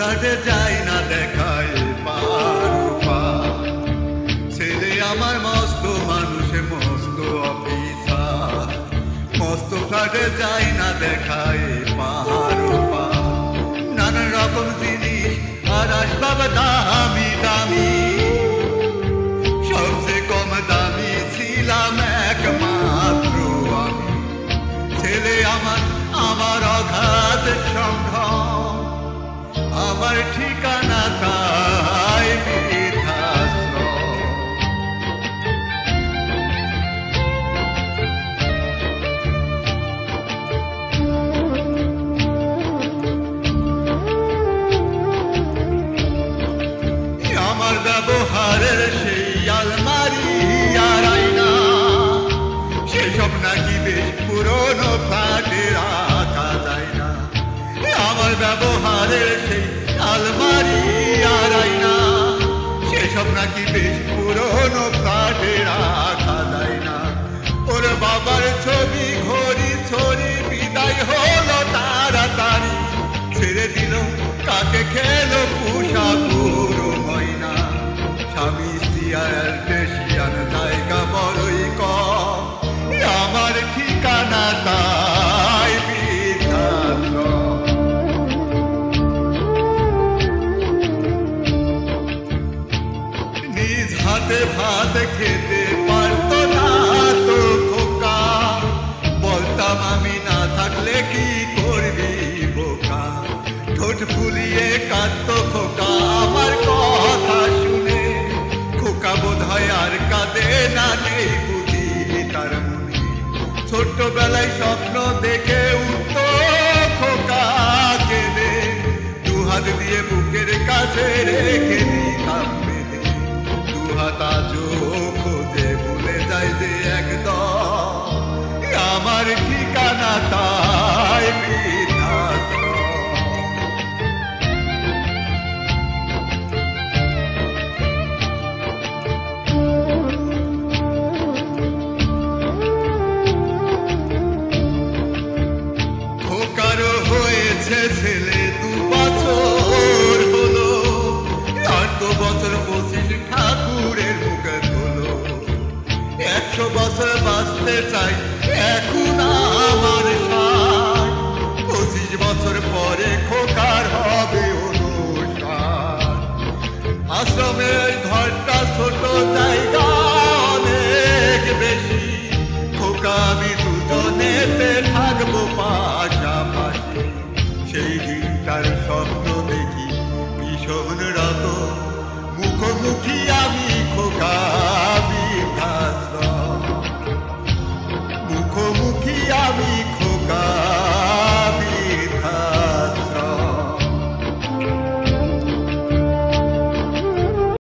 ফ্ল্যাটে যাই না দেখায় পার পার। ছেলে আমার মস্ত মানুষে মস্ত অফিসার, মস্ত ফ্ল্যাটে যাই না দেখায় পার পার। নানান রকম জিনিস আর আসবাব দামি দামি, সবচেয়ে কম দামি ছিলাম একমাত্র আমি। ছেলে আমার আমার অগাধ সম্ভ্রম, আমার ঠিকানা তাই বৃদ্ধাশ্রম। আমার ব্যবহারের সেই আলমারি আর আয়না, সেসব নাকি বেশ পুরনো ফ্ল্যাটে রাখা যায় না। আমার ব্যবহারের সেই আলমারি আর আয়না, সেসব নাকি বেশ পুরনো ফ্ল্যাটে রাখা যায় না। ওর বাবার ছবি ঘড়ি ছড়ি বিদায় হলো তাড়াতাড়ি, ছেড়ে দিল কাকে খেলো পুষা পুরো ময়না। স্বামী স্ত্রী আর বেশিয়ান জায়গা বড়ই কম, আমার ঠিকানা তাই বৃদ্ধাশ্রম। নিজ হাতে ভাত খেতে পারত না তো খোকা, বলতাম আমি না থাকলে কি করবি বোকা। ঠোঁট ফুলিয়ে কাঁদতো খোকা আমার কথা শুনে, খোকা বোধ হয় আর কাঁদে না, নেই বুঝি তার মনে। ছোট্টবেলায় স্বপ্ন দেখে উঠতো খোকা কেঁদে, দুহাত দিয়ে বুকের কাছে রেখে দিতাম বেঁধে। দুহাত আজও খোঁজে ভুলে যায় যে একদম, আমার ঠিকানা তাই বৃদ্ধাশ্রম। খোকারও হয়েছে ছেলে 2 বছর হলো, আর তো বছর 25 ঠাকুরের মুখে তোলো। 100 বছর বাঁচতে চাই এখন আমার সায়, 25 বছর পরে খোকার হবে অনুষ্ঠান। আশ্রমের ঘরটা ছোট, জায়গা অনেক বেশি, খোকা আমি দুজনেতে থাকবো পাশাপাশি। সেই দিনটার স্বপ্ন দেখি ভীষণ রকম, মুখোমুখি